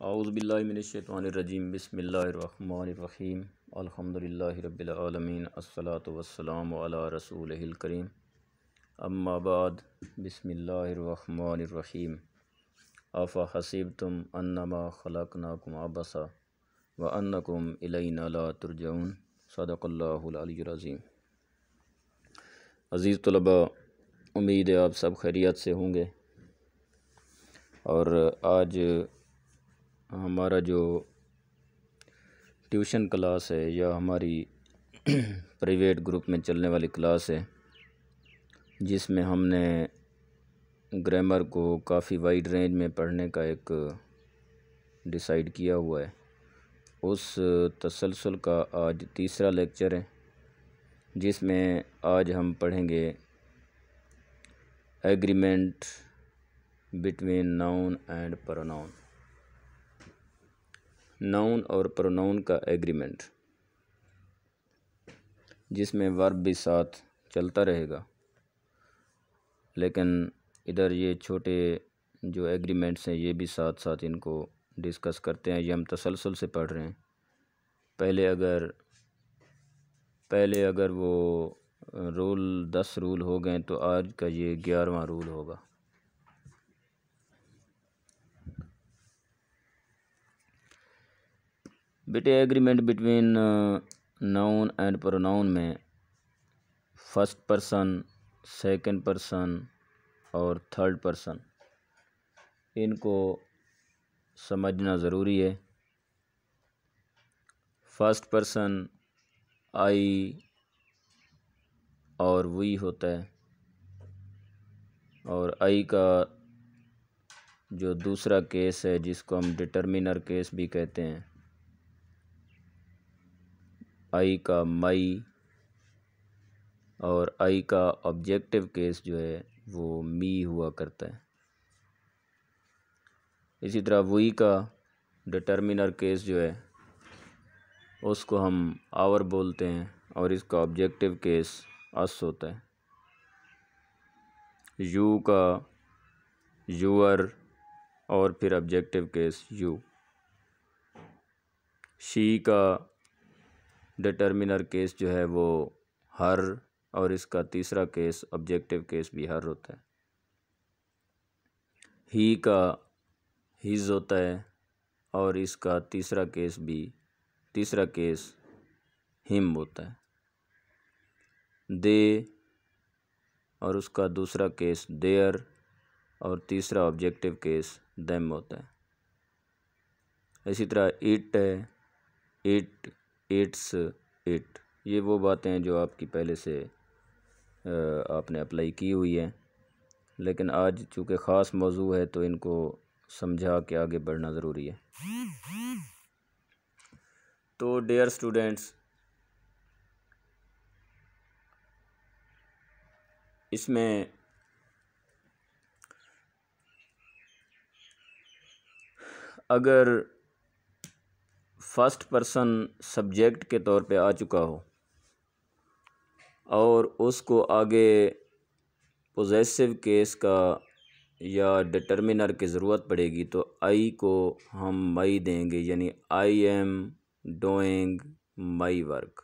औज़ुबिल्लाहिमिनश्शैतानिर्रजीम बिस्मिल्लाहिर्रहमानिर्रहीम अल्हम्दुलिल्लाहि रब्बिल आलमीन अस्सलातु वस्सलामु अला रसूलिहिल करीम अम्मा बाद बिस्मिल्लाहिर्रहमानिर्रहीम अफ़ा हसीबतुम अन्नमा खलक़नाकुम अबसा व अन्नकुम इलैना ला तुरजऊन सदक़ल्लाहुल अलीयुल अज़ीम। अज़ीज़ तलबा, उम्मीद है आप सब खैरियत से होंगे। और आज हमारा जो ट्यूशन क्लास है या हमारी प्राइवेट ग्रुप में चलने वाली क्लास है, जिसमें हमने ग्रामर को काफ़ी वाइड रेंज में पढ़ने का एक डिसाइड किया हुआ है, उस तसलसल का आज तीसरा लेक्चर है, जिसमें आज हम पढ़ेंगे agreement between noun and pronoun. Noun और प्रोनाउन का एग्रीमेंट, जिसमें वर्ब भी साथ चलता रहेगा, लेकिन इधर ये छोटे जो एग्रीमेंट्स हैं ये भी साथ साथ इनको डिस्कस करते हैं। ये हम तसलसल से पढ़ रहे हैं। पहले अगर वो 10 रूल हो गए तो आज का ये 11वां रूल होगा। बेटे, agreement between noun and pronoun में फर्स्ट पर्सन, सेकंड पर्सन और थर्ड पर्सन, इनको समझना ज़रूरी है। फर्स्ट पर्सन आई और वी होता है, और आई का जो दूसरा केस है जिसको हम डिटर्मिनर केस भी कहते हैं, आई का मई, और आई का ऑब्जेक्टिव केस जो है वो मी हुआ करता है। इसी तरह वी का डिटर्मिनर केस जो है उसको हम आवर बोलते हैं, और इसका ऑब्जेक्टिव केस अस होता है। यू का यूअर, और फिर ऑब्जेक्टिव केस यू। शी का डिटर्मिनर केस जो है वो हर, और इसका तीसरा केस ऑब्जेक्टिव केस भी हर होता है। ही का हिज होता है, और इसका तीसरा केस हिम होता है। दे, और उसका दूसरा केस देयर, और तीसरा ऑब्जेक्टिव केस देम होता है। इसी तरह इट है, इट, इट्स, इट। ये वो बातें हैं जो आपकी पहले से आपने अप्लाई की हुई है, लेकिन आज चूँकि ख़ास मौजू है तो इनको समझा के आगे बढ़ना ज़रूरी है। तो डियर स्टूडेंट्स, इसमें अगर फर्स्ट पर्सन सब्जेक्ट के तौर पे आ चुका हो और उसको आगे पोजेसिव केस का या डिटर्मिनर की ज़रूरत पड़ेगी तो आई को हम मई देंगे, यानी आई एम डूइंग माई वर्क।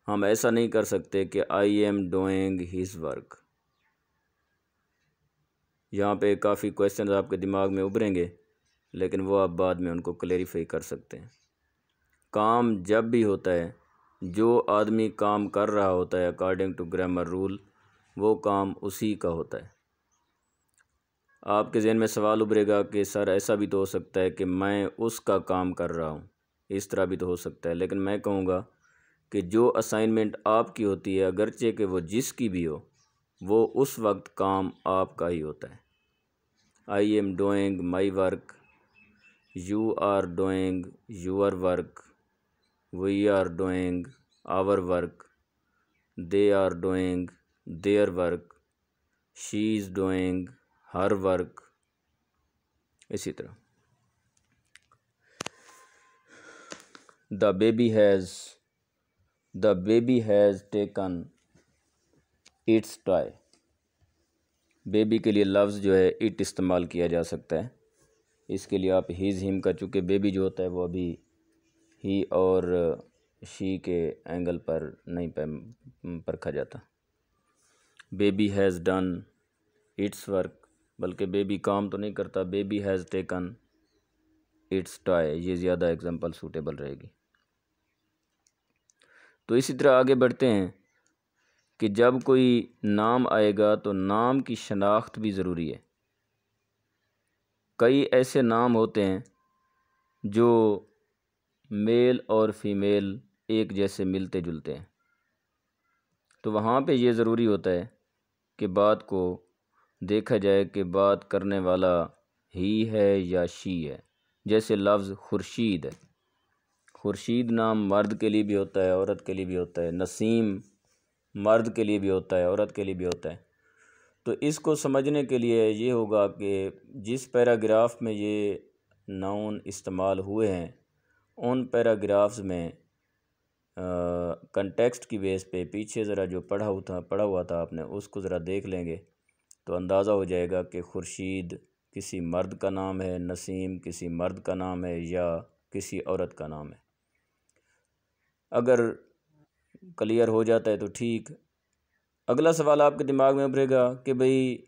हम ऐसा नहीं कर सकते कि आई एम डूइंग हिज वर्क। यहाँ पे काफ़ी क्वेश्चन आपके दिमाग में उभरेंगे, लेकिन वो आप बाद में उनको क्लेरिफाई कर सकते हैं। काम जब भी होता है, जो आदमी काम कर रहा होता है अकॉर्डिंग टू ग्रामर रूल, वो काम उसी का होता है। आपके ज़हन में सवाल उभरेगा कि सर ऐसा भी तो हो सकता है कि मैं उसका काम कर रहा हूँ, इस तरह भी तो हो सकता है। लेकिन मैं कहूँगा कि जो असाइनमेंट आपकी होती है, अगरचे कि वो जिसकी भी हो, वो उस वक्त काम आपका ही होता है। I am doing my work, you are doing your work, we are doing our work, they are doing their work, she is doing her work. इसी तरह the baby has taken its toy. Baby के लिए लफ्ज़ जो है it इस्तेमाल किया जा सकता है। इसके लिए आप हीज़ हिम का, चूँकि बेबी जो होता है वो अभी ही और शी के एंगल पर नहीं परखा जाता। Baby has done it's work, बल्कि बेबी काम तो नहीं करता, baby has taken its toy, ये ज़्यादा एग्जांपल सूटेबल रहेगी। तो इसी तरह आगे बढ़ते हैं कि जब कोई नाम आएगा तो नाम की शनाख्त भी ज़रूरी है। कई ऐसे नाम होते हैं जो मेल और फीमेल एक जैसे मिलते जुलते हैं, तो वहाँ पे ये ज़रूरी होता है कि बात को देखा जाए कि बात करने वाला ही है या शी है। जैसे लफ्ज़ खुर्शीद है, खुर्शीद नाम मर्द के लिए भी होता है, औरत के लिए भी होता है। नसीम मर्द के लिए भी होता है, औरत के लिए भी होता है। तो इसको समझने के लिए ये होगा कि जिस पैराग्राफ में ये नाउन इस्तेमाल हुए हैं उन पैराग्राफ्स में कंटेक्स्ट की बेस पे पीछे ज़रा जो पढ़ा हुआ था आपने उसको ज़रा देख लेंगे तो अंदाज़ा हो जाएगा कि खुर्शीद किसी मर्द का नाम है, नसीम किसी मर्द का नाम है या किसी औरत का नाम है। अगर क्लियर हो जाता है तो ठीक। अगला सवाल आपके दिमाग में उभरेगा कि भाई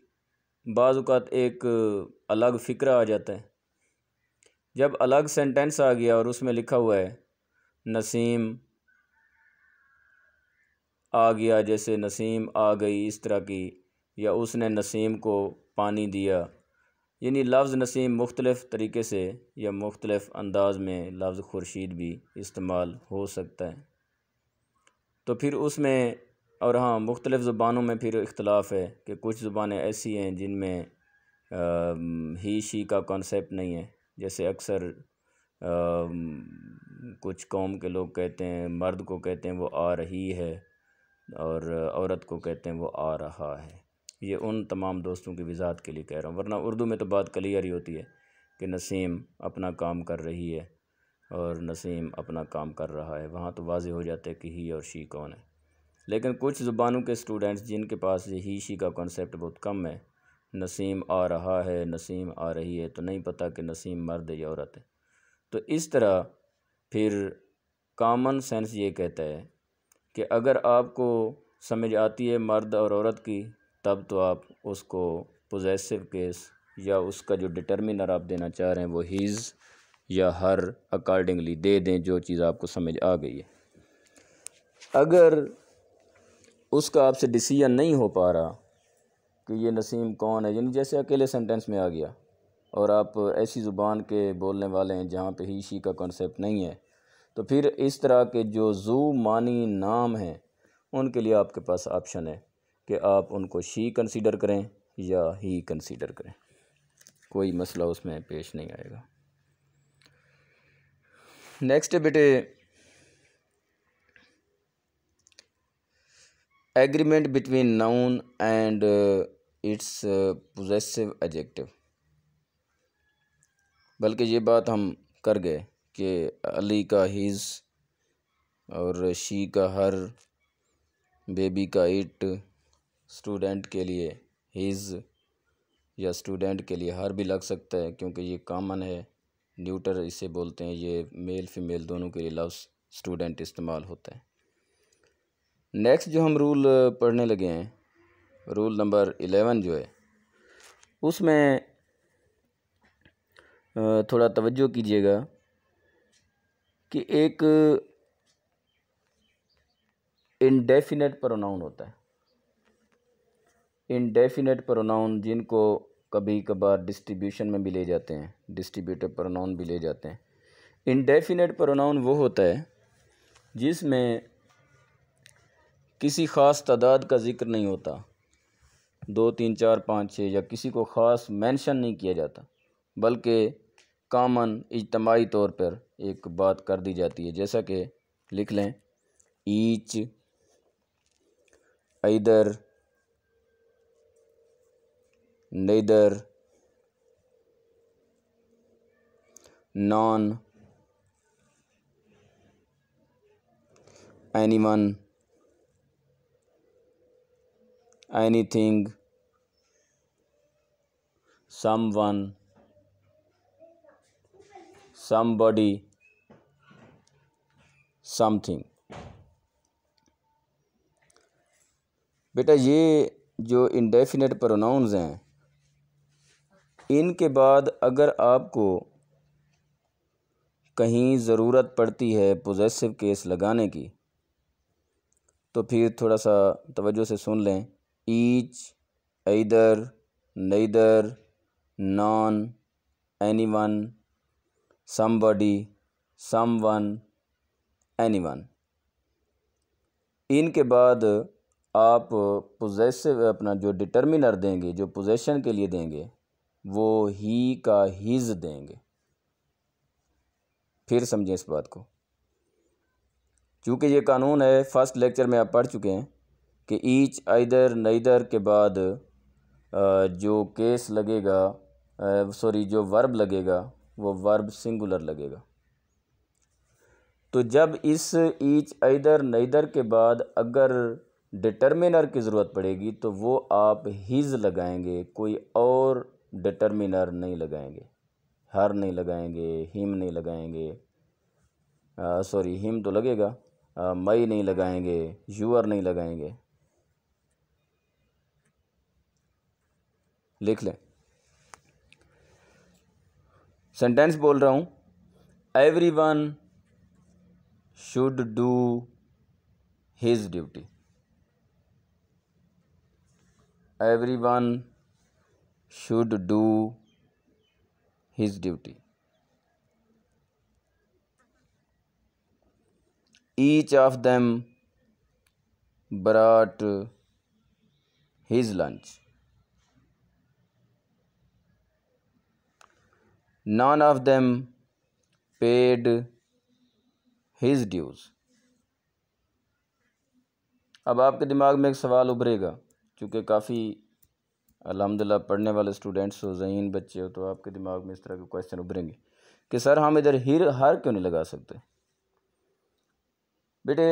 बाज़ औक़ात एक अलग फ़िक्रा आ जाता है। जब अलग सेंटेंस आ गया और उसमें लिखा हुआ है नसीम आ गया, जैसे नसीम आ गई इस तरह की, या उसने नसीम को पानी दिया, यानी लफ्ज़ नसीम मुख्तलिफ़ तरीके से या मुख्तलिफ़ अंदाज में लफ्ज़ खुर्शीद भी इस्तेमाल हो सकता है। तो फिर उसमें और हाँ, मुख्तलिफ़ ज़ुबानों में फिर इख्तलाफ है कि कुछ ज़ुबानें ऐसी हैं जिनमें ही शी का कॉन्सेप्ट नहीं है। जैसे अक्सर कुछ कौम के लोग कहते हैं, मर्द को कहते हैं वो आ रही है और औरत को कहते हैं वो आ रहा है। ये उन तमाम दोस्तों की वजाहत के लिए कह रहा हूँ, वरना उर्दू में तो बात क्लियर ही होती है कि नसीम अपना काम कर रही है और नसीम अपना काम कर रहा है। वहाँ तो वाज़ेह हो जाता है कि ही और शी कौन है। लेकिन कुछ ज़ुबानों के स्टूडेंट्स जिनके पास ये ही शी का कॉन्सेप्ट बहुत कम है, नसीम आ रहा है, नसीम आ रही है, तो नहीं पता कि नसीम मर्द है या औरत है। तो इस तरह फिर कॉमन सेंस ये कहता है कि अगर आपको समझ आती है मर्द और औरत की, तब तो आप उसको पोजेसिव केस या उसका जो डिटर्मिनर आप देना चाह रहे हैं वो हीज़ या हर अकॉर्डिंगली दे दें, जो चीज़ आपको समझ आ गई है। अगर उसका आपसे डिसीजन नहीं हो पा रहा कि ये नसीम कौन है, यानी जैसे अकेले सेंटेंस में आ गया और आप ऐसी ज़ुबान के बोलने वाले हैं जहाँ पे ही शी का कॉन्सेप्ट नहीं है, तो फिर इस तरह के जो ज़ू मानी नाम हैं उनके लिए आपके पास ऑप्शन है कि आप उनको शी कंसीडर करें या ही कंसीडर करें, कोई मसला उसमें पेश नहीं आएगा। नेक्स्ट है बेटे agreement between noun and its possessive adjective. बल्कि ये बात हम कर गए कि अली का हिज और शी का हर, बेबी का इट, स्टूडेंट के लिए हिज या स्टूडेंट के लिए हर भी लग सकता है क्योंकि ये कॉमन है। न्यूटर इसे बोलते हैं, ये मेल फीमेल दोनों के लिए लफ्ज़ स्टूडेंट इस्तेमाल होता है। नेक्स्ट जो हम रूल पढ़ने लगे हैं, रूल नंबर 11 जो है, उसमें थोड़ा तवज्जो कीजिएगा कि एक इंडेफिनेट प्रोनाउन होता है। इंडेफिनेट प्रोनाउन जिनको कभी कभार डिस्ट्रीब्यूशन में भी ले जाते हैं, डिस्ट्रीब्यूटिव प्रोनाउन भी ले जाते हैं। इंडेफिनेट प्रोनाउन वो होता है जिसमें किसी ख़ास तादाद का ज़िक्र नहीं होता, 2 3 4 5 6 या किसी को ख़ास मेंशन नहीं किया जाता, बल्कि कॉमन इज्तमाही तौर पर एक बात कर दी जाती है। जैसा कि लिख लें each, either, neither, none, anyone, anything, someone, somebody, something। बेटा ये जो इंडेफिनेट प्रोनाउंस हैं, इनके बाद अगर आपको कहीं ज़रूरत पड़ती है पोजेसिव केस लगाने की, तो फिर थोड़ा सा तवज्जो से सुन लें। Each, either, neither, none, anyone, somebody, someone, anyone. इनके बाद आप पोजेसिव अपना जो डिटर्मिनर देंगे, जो पोजेशन के लिए देंगे, वो ही का हिज देंगे। फिर समझें इस बात को, चूँकि ये कानून है, फर्स्ट लेक्चर में आप पढ़ चुके हैं कि ईच, आइदर, नेदर के बाद जो केस लगेगा, जो वर्ब लगेगा वो वर्ब सिंगुलर लगेगा। तो जब इस ईच, आइदर, नेदर के बाद अगर डिटर्मिनर की ज़रूरत पड़ेगी तो वो आप हिज लगाएंगे, कोई और डिटर्मिनर नहीं लगाएंगे। हर नहीं लगाएंगे, हिम नहीं लगाएंगे, हिम तो लगेगा, मई नहीं लगाएंगे, यूअर नहीं लगाएंगे। लिख लें, सेंटेंस बोल रहा हूँ। Everyone should do his duty. Everyone should do his duty. Each of them brought his lunch. None of them paid his dues. अब आपके दिमाग में एक सवाल उभरेगा, चूँकि काफ़ी अल्हम्दुलिल्लाह पढ़ने वाले स्टूडेंट्स हो, ज़हीन बच्चे हो, तो आपके दिमाग में इस तरह के क्वेश्चन उभरेंगे कि सर हम इधर हर क्यों नहीं लगा सकते। बेटे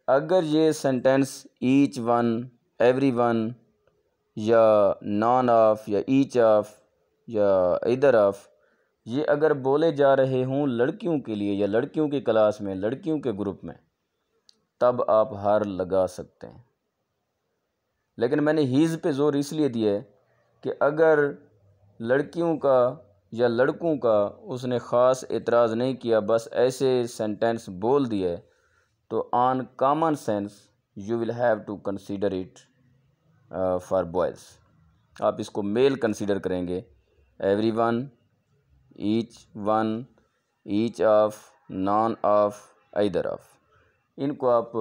अगर ये sentence each one, every one या नॉन ऑफ या ईच ऑफ या इधर ऑफ, ये अगर बोले जा रहे हों लड़कियों के लिए या लड़कियों की क्लास में, लड़कियों के ग्रुप में, तब आप हर लगा सकते हैं। लेकिन मैंने हीज़ पे ज़ोर इसलिए दिया है कि अगर लड़कियों का या लड़कों का उसने ख़ास एतराज़ नहीं किया, बस ऐसे सेंटेंस बोल दिया है, तो on common sense you will have to consider it for boys. आप इसको मेल कंसीडर करेंगे। Every one, each one, each of, none of, either of, इनको आप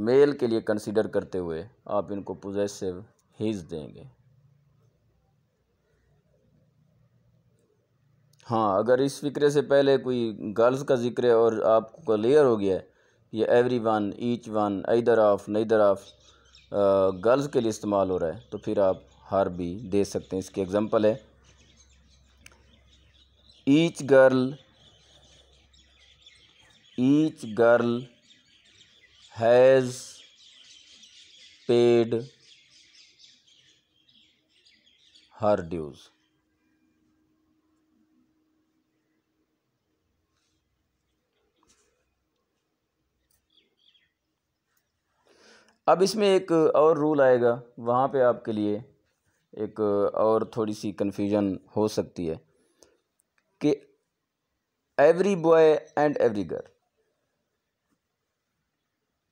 मेल के लिए कंसीडर करते हुए आप इनको पोजेसिव हिज देंगे। हाँ, अगर इस फिक्रे से पहले कोई गर्ल्स का जिक्र है और आपको क्लियर हो गया है ये every one, each one, either of, neither of girls के लिए इस्तेमाल हो रहा है, तो फिर आप हर भी दे सकते हैं। इसकी एग्जांपल है ईच गर्ल हैज़ पेड हर ड्यूज़। अब इसमें एक और रूल आएगा, वहाँ पे आपके लिए एक और थोड़ी सी कन्फ्यूजन हो सकती है कि every boy and every girl,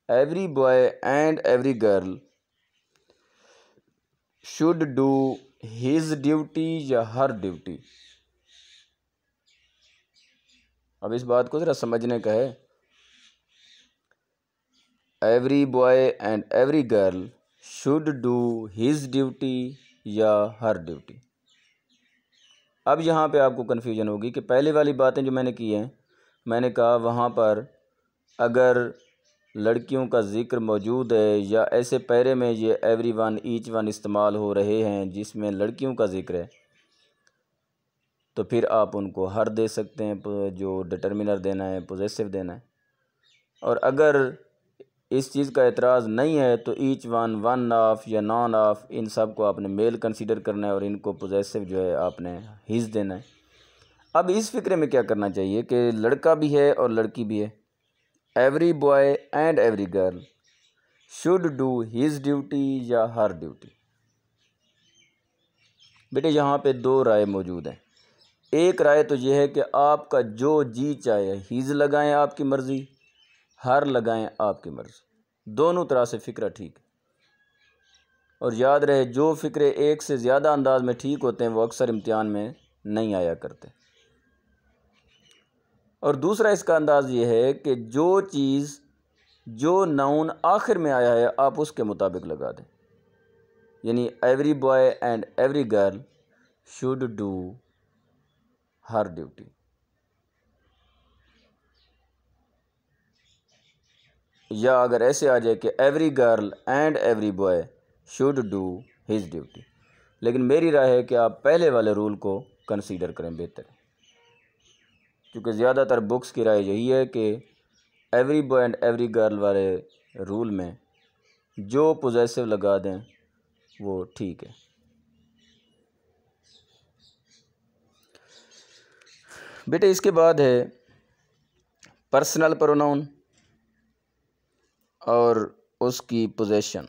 every boy and every girl should do his duty या हर ड्यूटी। अब इस बात को ज़रा समझने का है। Every boy and every girl should do his duty या हर ड्यूटी। अब यहाँ पे आपको कन्फ्यूजन होगी कि पहले वाली बातें जो मैंने की हैं, मैंने कहा वहाँ पर अगर लड़कियों का ज़िक्र मौजूद है या ऐसे पैरे में ये एवरी वन, ईच वन इस्तेमाल हो रहे हैं जिसमें लड़कियों का ज़िक्र है, तो फिर आप उनको हर दे सकते हैं, जो डिटर्मिनर देना है, पोजेसिव देना है। और अगर इस चीज़ का एतराज़ नहीं है तो ईच वन, वन ऑफ या नॉन ऑफ, इन सब को आपने मेल कंसीडर करना है और इनको पोजेसिव जो है आपने हिज देना है। अब इस फिक्रे में क्या करना चाहिए कि लड़का भी है और लड़की भी है। Every boy and every girl should do his duty या हर ड्यूटी। बेटे यहाँ पे दो राय मौजूद हैं। एक राय तो यह है कि आपका जो जी चाहे हिज लगाएं आपकी मर्ज़ी, हर लगाएं आपकी मर्ज़ी, दोनों तरह से फ़िक्रा ठीक है। और याद रहे जो फ़िक्रे एक से ज़्यादा अंदाज में ठीक होते हैं वो अक्सर इम्तिहान में नहीं आया करते। और दूसरा इसका अंदाज़ ये है कि जो चीज़ जो नाउन आखिर में आया है आप उसके मुताबिक लगा दें, यानी every boy and every girl should do her duty. या अगर ऐसे आ जाए कि every girl and every boy should do his duty. लेकिन मेरी राय है कि आप पहले वाले रूल को कंसीडर करें बेहतर है, क्योंकि ज़्यादातर बुक्स की राय यही है कि every boy and every girl वाले रूल में जो पोजेसिव लगा दें वो ठीक है। बेटे इसके बाद है पर्सनल प्रोनाउन और उसकी पोजेशन।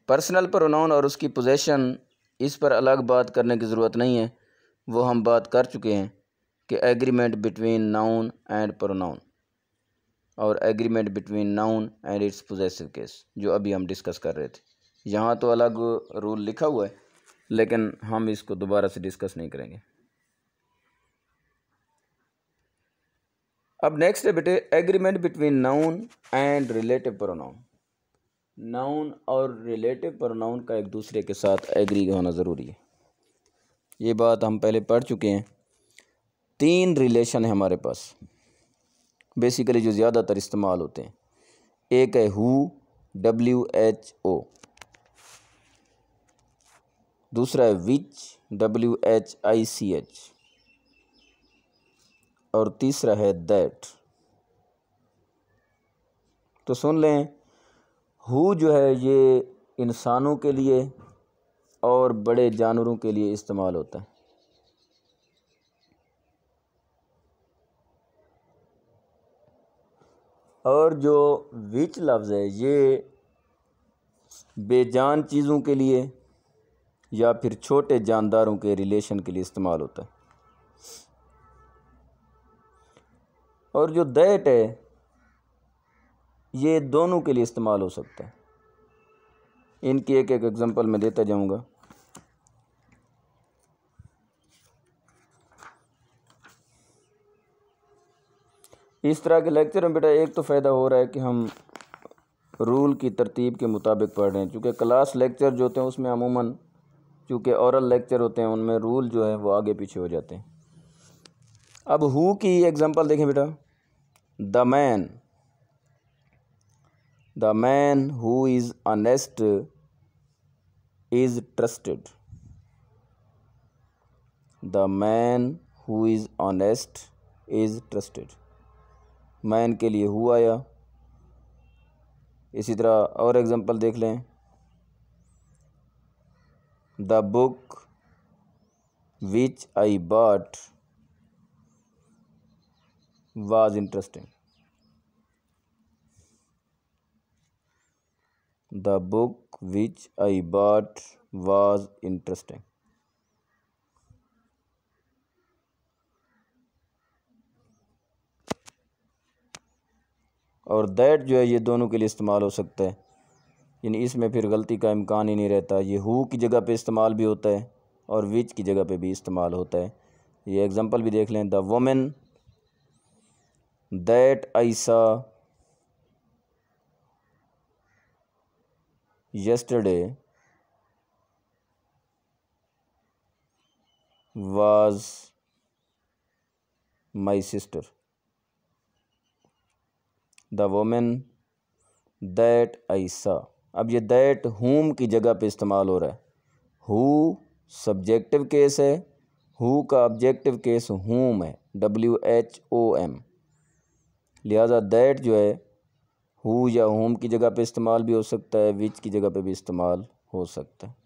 पर्सनल प्रोनाउन और उसकी पोजेशन, इस पर अलग बात करने की ज़रूरत नहीं है, वो हम बात कर चुके हैं कि agreement between noun and pronoun और agreement between noun and its possessive case, जो अभी हम डिस्कस कर रहे थे। यहाँ तो अलग रूल लिखा हुआ है लेकिन हम इसको दोबारा से डिस्कस नहीं करेंगे। अब नेक्स्ट है बेटे agreement between noun and relative pronoun. Noun और रिलेटिव प्रोनाउन का एक दूसरे के साथ एग्री होना ज़रूरी है। ये बात हम पहले पढ़ चुके हैं। तीन रिलेशन है हमारे पास बेसिकली जो ज़्यादातर इस्तेमाल होते हैं। एक है हु, WHO, दूसरा है विच, WHICH, और तीसरा है दैट। तो सुन लें, हु जो है ये इंसानों के लिए और बड़े जानवरों के लिए इस्तेमाल होता है। और जो विच लफ्ज़ है ये बेजान चीज़ों के लिए या फिर छोटे जानदारों के रिलेशन के लिए इस्तेमाल होता है। और जो दैट है ये दोनों के लिए इस्तेमाल हो सकता है। इनकी एक एक एग्जांपल मैं देता जाऊंगा। इस तरह के लेक्चर में बेटा एक तो फ़ायदा हो रहा है कि हम रूल की तरतीब के मुताबिक पढ़ रहे हैं, चूँकि क्लास लेक्चर जो होते हैं उसमें अमूमन चूँकि औरल लेक्चर होते हैं उनमें रूल जो है वो आगे पीछे हो जाते हैं। अब हु की एग्जांपल देखें बेटा। The man who is honest is trusted. The man who is honest is trusted. Man के लिए हु आया। इसी तरह और एग्जांपल देख लें। The book which I bought was interesting. The book which I bought was interesting. और that जो है ये दोनों के लिए इस्तेमाल हो सकता है, यानी इसमें फिर गलती का इम्कान ही नहीं रहता। ये हु की जगह पे इस्तेमाल भी होता है और विच की जगह पे भी इस्तेमाल होता है। ये एग्जांपल भी देख लें। The woman that I saw yesterday was my sister। The woman that I saw. अब ये दैट whom की जगह पे इस्तेमाल हो रहा है। हु सब्जेक्टिव केस है, हु का ऑब्जेक्टिव केस whom है, WHOM। लिहाजा दैट जो है हु या whom की जगह पे इस्तेमाल भी हो सकता है, विच की जगह पे भी इस्तेमाल हो सकता है।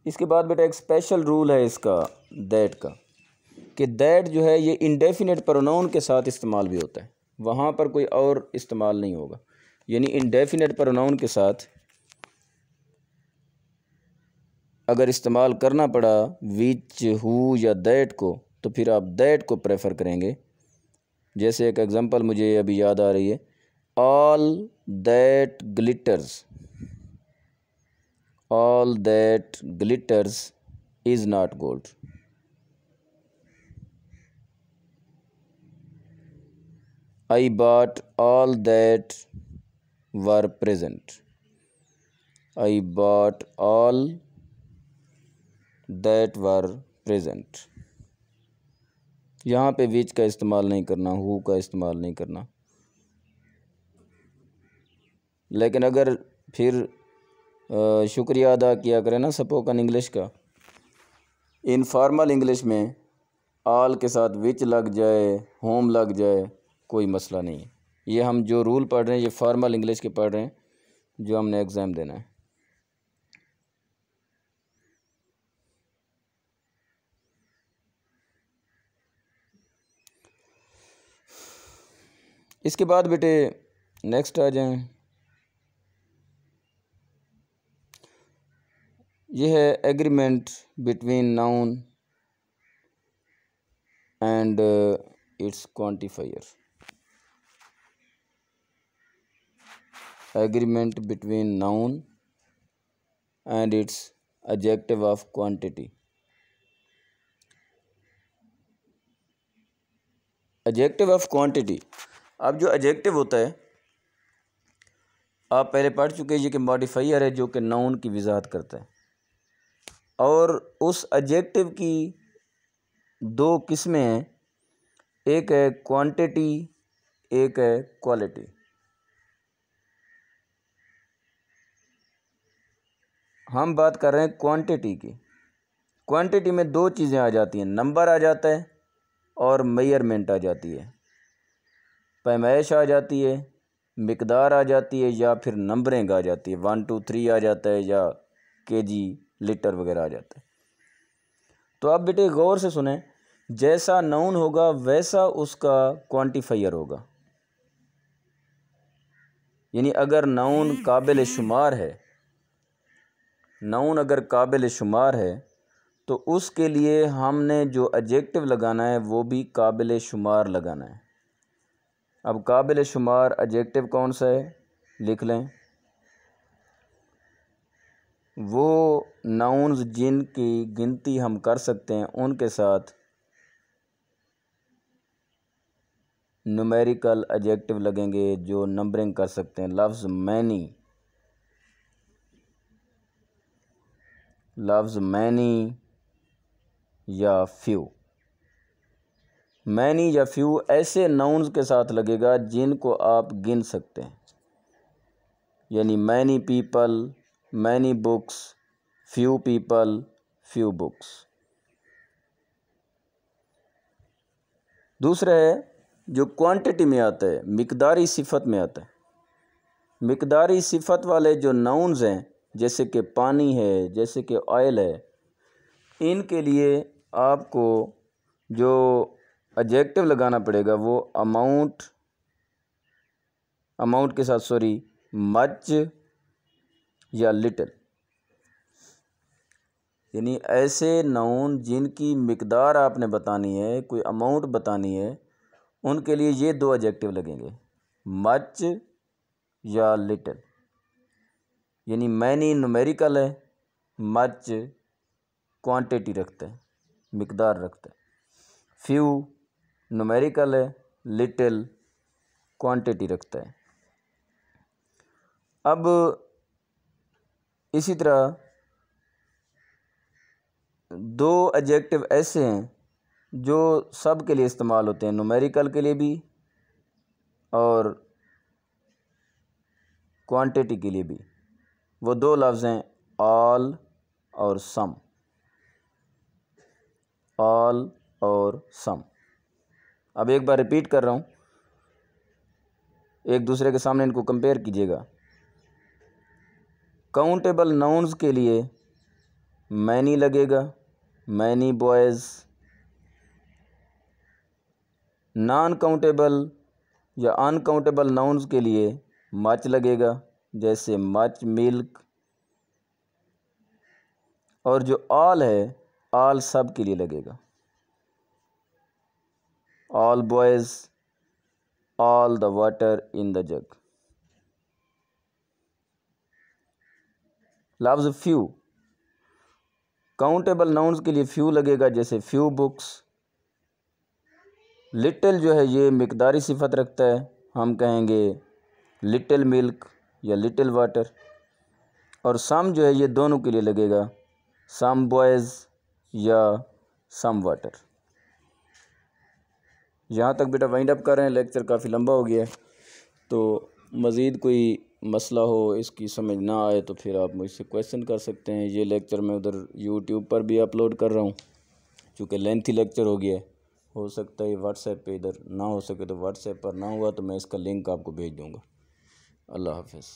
इसके बाद बेटा एक स्पेशल रूल है इसका दैट का, कि दैट जो है ये इंडेफिनेट प्रोनाउन के साथ इस्तेमाल भी होता है, वहाँ पर कोई और इस्तेमाल नहीं होगा। यानी इंडेफिनेट प्रोनाउन के साथ अगर इस्तेमाल करना पड़ा विच, हु या दैट को, तो फिर आप दैट को प्रेफर करेंगे। जैसे एक एग्जांपल मुझे अभी याद आ रही है, all that glitters, all that glitters is not gold. I bought all that were present. I bought all that were present. यहाँ पे which का इस्तेमाल नहीं करना, who का इस्तेमाल नहीं करना। लेकिन अगर फिर शुक्रिया अदा किया करें ना स्पोकन इंग्लिश का, इनफॉर्मल इंग्लिश में ऑल के साथ विच लग जाए, होम लग जाए, कोई मसला नहीं है। ये हम जो रूल पढ़ रहे हैं ये फॉर्मल इंग्लिश के पढ़ रहे हैं, जो हमने एग्ज़ाम देना है। इसके बाद बेटे नेक्स्ट आ जाएं, ये है agreement between noun and it's quantifier. Agreement between noun and it's adjective of quantity. Adjective of quantity, अब जो एडजेक्टिव होता है आप पहले पढ़ चुके हैं, ये कि मॉडिफायर है जो कि नाउन की वजाहत करता है, और उस एडजेक्टिव की दो किस्में हैं, एक है क्वांटिटी, एक है क्वालिटी। हम बात कर रहे हैं क्वांटिटी की। क्वांटिटी में दो चीज़ें आ जाती हैं, नंबर आ जाता है और मेजरमेंट आ जाती है, पैमाइश आ जाती है, मिकदार आ जाती है, या फिर नंबरिंग आ जाती है, 1 2 3 आ जाता है, या केजी, लीटर वगैरह आ जाता है। तो आप बेटे गौर से सुने, जैसा नाउन होगा वैसा उसका क्वांटिफायर होगा। यानी अगर नाउन काबिल शुमार है, नाउन अगर काबिल शुमार है, तो उसके लिए हमने जो एडजेक्टिव लगाना है वो भी काबिल शुमार लगाना है। अब काबिल शुमार एडजेक्टिव कौन सा है, लिख लें, वो नाउन्स जिनकी गिनती हम कर सकते हैं उनके साथ न्यूमेरिकल एडजेक्टिव लगेंगे जो नंबरिंग कर सकते हैं। लफ्ज़ मैनी, लफ्ज़ मैनी या फ्यू। मैनी या फ्यू ऐसे नाउन्स के साथ लगेगा जिनको आप गिन सकते हैं, यानी many people, many books, few people, few books. दूसरा है जो क्वांटिटी में आता है, मिकदारी सिफत में आता है। मिकदारी सिफत वाले जो नाउन्स हैं, जैसे कि पानी है, जैसे कि ऑयल है, इनके लिए आपको जो एडजेक्टिव लगाना पड़ेगा वो अमाउंट, अमाउंट के साथ सॉरी मच या लिटिल। यानी ऐसे नाउन जिनकी मिकदार आपने बतानी है, कोई अमाउंट बतानी है, उनके लिए ये दो एडजेक्टिव लगेंगे, मच या लिटिल। यानी मैनी न्यूमेरिकल है, मच क्वांटिटी रखता है, मिकदार रखता है। फ्यू न्यूमेरिकल है, लिटिल क्वांटिटी रखता है। अब इसी तरह दो एडजेक्टिव ऐसे हैं जो सब के लिए इस्तेमाल होते हैं, न्यूमेरिकल के लिए भी और क्वांटिटी के लिए भी। वो दो लफ्ज़ हैं ऑल और सम, ऑल और सम। अब एक बार रिपीट कर रहा हूँ, एक दूसरे के सामने इनको कंपेयर कीजिएगा। काउंटेबल नाउन्स के लिए मैनी लगेगा, मैनी बॉयज़। नॉन काउंटेबल या अनकाउंटेबल नाउन्स के लिए मच लगेगा, जैसे मच मिल्क। और जो ऑल है, ऑल सब के लिए लगेगा, all boys, all the water in the जग। लफ्ज़ फ्यू, काउंटेबल नाउन्स के लिए फ्यू लगेगा, जैसे फ्यू बुक्स। लिटिल जो है ये मिकदारी सिफत रखता है, हम कहेंगे लिटिल मिल्क या लिटिल वाटर। और सम जो है ये दोनों के लिए लगेगा, सम बॉयज़ या सम वाटर। यहाँ तक बेटा वाइंड अप कर रहे हैं, लेक्चर काफ़ी लंबा हो गया है। तो मज़ीद कोई मसला हो, इसकी समझ ना आए तो फिर आप मुझसे क्वेश्चन कर सकते हैं। ये लेक्चर मैं उधर यूट्यूब पर भी अपलोड कर रहा हूँ, चूँकि लेंथी लेक्चर हो गया है। हो सकता है व्हाट्सएप पे इधर ना हो सके, तो व्हाट्सएप पर ना हुआ तो मैं इसका लिंक आपको भेज दूँगा। अल्लाह हाफ़िज़।